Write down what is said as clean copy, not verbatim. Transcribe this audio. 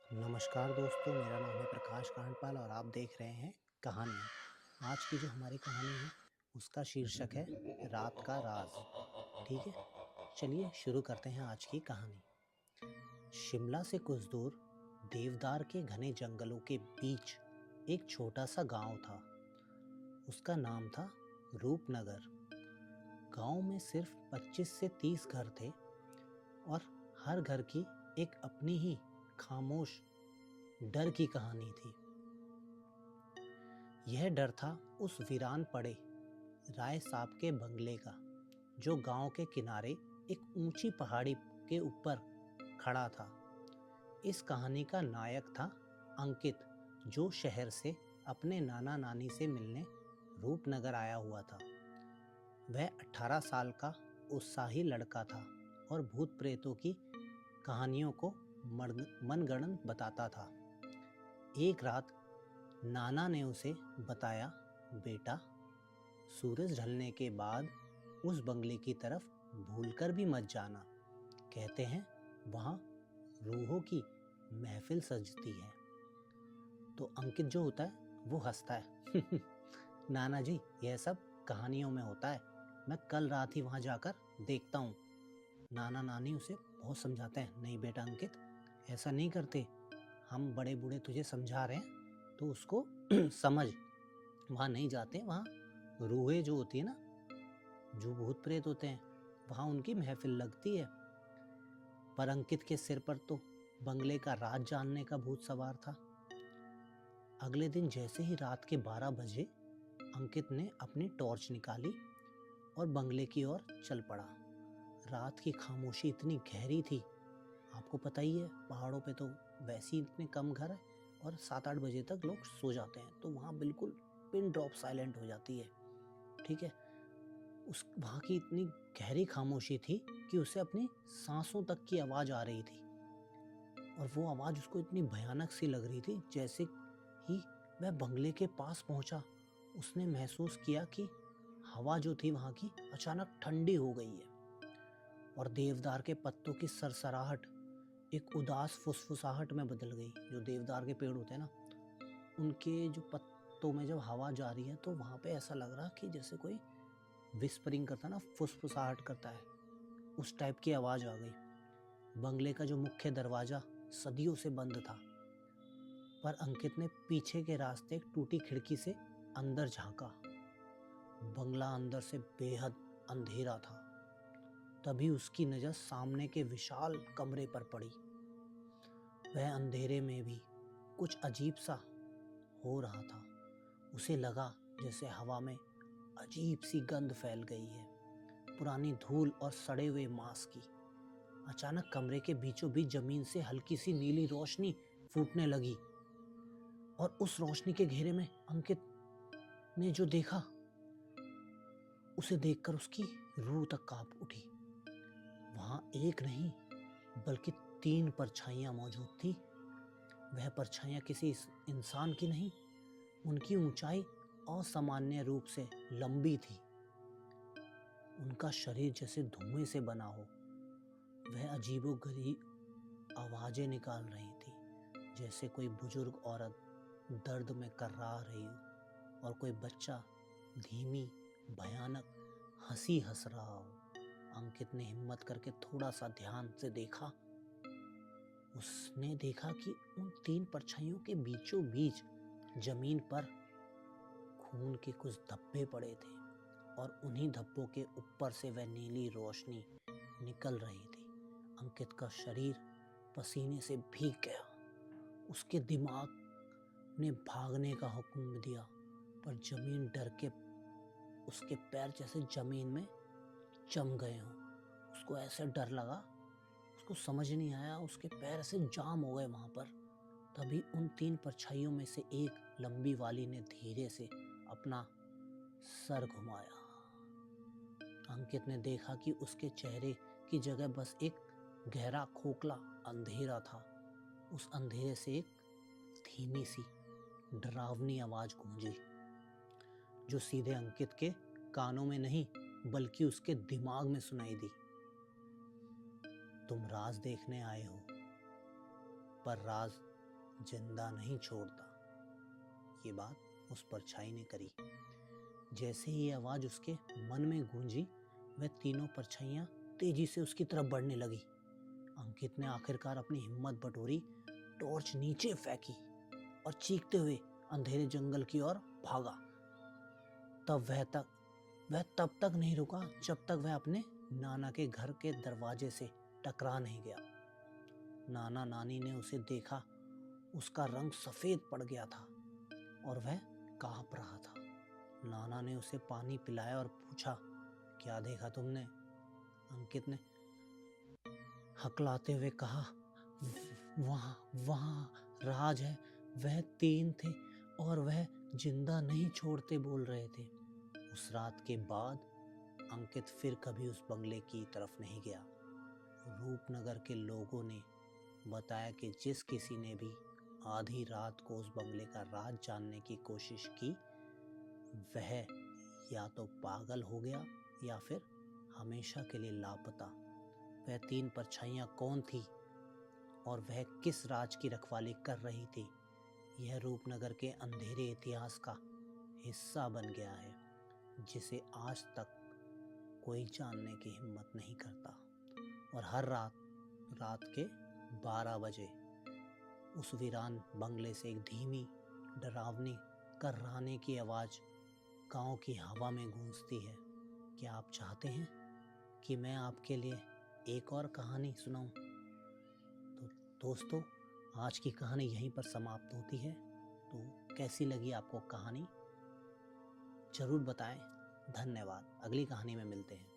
नमस्कार दोस्तों, मेरा नाम है प्रकाश कांडपाल और आप देख रहे हैं कहानियाँ। आज की जो हमारी कहानी है उसका शीर्षक है रात का राज। ठीक है, चलिए शुरू करते हैं आज की कहानी। शिमला से कुछ दूर देवदार के घने जंगलों के बीच एक छोटा सा गांव था। उसका नाम था रूपनगर। गांव में सिर्फ 25 से 30 घर थे और हर घर की एक अपनी ही खामोश डर की कहानी थी। यह डर था उस वीरान पड़े राय साहब के बंगले का, जो गांव के किनारे एक ऊंची पहाड़ी के ऊपर खड़ा था। इस कहानी का नायक था अंकित, जो शहर से अपने नाना नानी से मिलने रूपनगर आया हुआ था। वह 18 साल का उत्साही लड़का था और भूत प्रेतों की कहानियों को मनगढ़ंत बताता था। एक रात नाना ने उसे बताया, बेटा, सूरज ढलने के बाद उस बंगले की तरफ भूलकर भी मत जाना। कहते हैं वहाँ रूहों की महफिल सजती है। तो अंकित जो होता है वो हंसता है नाना जी, यह सब कहानियों में होता है, मैं कल रात ही वहाँ जाकर देखता हूँ। नाना नानी उसे बहुत समझाते हैं, नहीं बेटा अंकित, ऐसा नहीं करते, हम बड़े बूढ़े तुझे समझा रहे हैं तो उसको समझ। वहाँ नहीं जाते, वहाँ रूहें जो होती है ना, जो भूत प्रेत होते हैं, वहाँ उनकी महफिल लगती है। पर अंकित के सिर पर तो बंगले का राज जानने का भूत सवार था। अगले दिन जैसे ही रात के 12 बजे अंकित ने अपनी टॉर्च निकाली और बंगले की ओर चल पड़ा। रात की खामोशी इतनी गहरी थी, आपको पता ही है पहाड़ों पे तो वैसे ही इतने कम घर है और 7-8 बजे तक लोग सो जाते हैं, तो वहाँ बिल्कुल पिन ड्रॉप साइलेंट हो जाती है। ठीक है, उस वहाँ की इतनी गहरी खामोशी थी कि उसे अपनी सांसों तक की आवाज़ आ रही थी और वो आवाज़ उसको इतनी भयानक सी लग रही थी। जैसे ही वह बंगले के पास पहुंचा, उसने महसूस किया कि हवा जो थी वहाँ की अचानक ठंडी हो गई है और देवदार के पत्तों की सरसराहट एक उदास फुसफुसाहट में बदल गई। जो देवदार के पेड़ होते हैं ना, उनके जो पत्तों में जब हवा जा रही है तो वहाँ पे ऐसा लग रहा कि जैसे कोई विस्परिंग करता है ना, फुसफुसाहट करता है, उस टाइप की आवाज़ आ गई। बंगले का जो मुख्य दरवाज़ा सदियों से बंद था, पर अंकित ने पीछे के रास्ते एक टूटी खिड़की से अंदर झांका। बंगला अंदर से बेहद अंधेरा था। तभी उसकी नज़र सामने के विशाल कमरे पर पड़ी। वह अंधेरे में भी कुछ अजीब सा हो रहा था। उसे लगा जैसे हवा में अजीब सी गंध फैल गई है, पुरानी धूल और सड़े हुए मांस की। अचानक कमरे के बीचों बीच जमीन से हल्की सी नीली रोशनी फूटने लगी और उस रोशनी के घेरे में अंकित ने जो देखा, उसे देखकर उसकी रूह तक कांप उठी। वहां एक नहीं बल्कि 3 परछाइयां मौजूद थी। वह परछाइयां किसी इंसान की नहीं, उनकी ऊंचाई असामान्य रूप से लंबी थी। उनका शरीर जैसे धुएं से बना हो। वह अजीबोगरीब आवाजें निकाल रही थी, जैसे कोई बुजुर्ग औरत दर्द में कर्रा रही हो और कोई बच्चा धीमी भयानक हंसी हंस रहा हो। अंकित ने हिम्मत करके थोड़ा सा ध्यान से देखा। उसने देखा कि उन 3 परछाइयों के बीचों बीच जमीन पर खून के कुछ धब्बे पड़े थे और उन्हीं धब्बों के ऊपर से वह नीली रोशनी निकल रही थी। अंकित का शरीर पसीने से भीग गया। उसके दिमाग ने भागने का हुक्म दिया, पर जमीन डर के उसके पैर जैसे जमीन में जम गए हों। उसको ऐसे डर लगा, उसको समझ नहीं आया, उसके पैर ऐसे जाम हो गए वहां पर। तभी उन 3 परछाइयों में से एक लंबी वाली ने धीरे से अपना सर घुमाया। अंकित ने देखा कि उसके चेहरे की जगह बस एक गहरा खोखला अंधेरा था। उस अंधेरे से एक धीमी सी डरावनी आवाज गूंजी, जो सीधे अंकित के कानों में नहीं बल्कि उसके दिमाग में सुनाई दी। तुम राज देखने आए हो, पर राज जिंदा नहीं छोड़ता। ये बात उस परछाई ने करी। जैसे ही ये आवाज उसके मन में गूंजी, वह तीनों परछाइयां तेजी से उसकी तरफ बढ़ने लगी। अंकित ने आखिरकार अपनी हिम्मत बटोरी, टॉर्च नीचे फेंकी और चीखते हुए अंधेरे जंगल की ओर भागा। वह तब तक नहीं रुका जब तक वह अपने नाना के घर के दरवाजे से टकरा नहीं गया। नाना नानी ने उसे देखा। उसका रंग सफेद पड़ गया था और वह कांप रहा था। नाना ने उसे पानी पिलाया और पूछा, क्या देखा तुमने? अंकित ने हकलाते हुए कहा, वहाँ राज है। वह 3 थे और वह जिंदा नहीं छोड़ते बोल रहे थे। उस रात के बाद अंकित फिर कभी उस बंगले की तरफ नहीं गया। रूपनगर के लोगों ने बताया कि जिस किसी ने भी आधी रात को उस बंगले का राज जानने की कोशिश की, वह या तो पागल हो गया या फिर हमेशा के लिए लापता। वह 3 परछाइयां कौन थी और वह किस राज की रखवाली कर रही थी, यह रूपनगर के अंधेरे इतिहास का हिस्सा बन गया है, जिसे आज तक कोई जानने की हिम्मत नहीं करता। और हर रात के 12 बजे उस वीरान बंगले से एक धीमी, डरावनी कर्राने की आवाज़ गांव की हवा में गूंजती है। क्या आप चाहते हैं कि मैं आपके लिए एक और कहानी सुनाऊं? तो दोस्तों, आज की कहानी यहीं पर समाप्त होती है। तो कैसी लगी आपको कहानी, ज़रूर बताएं। धन्यवाद। अगली कहानी में मिलते हैं।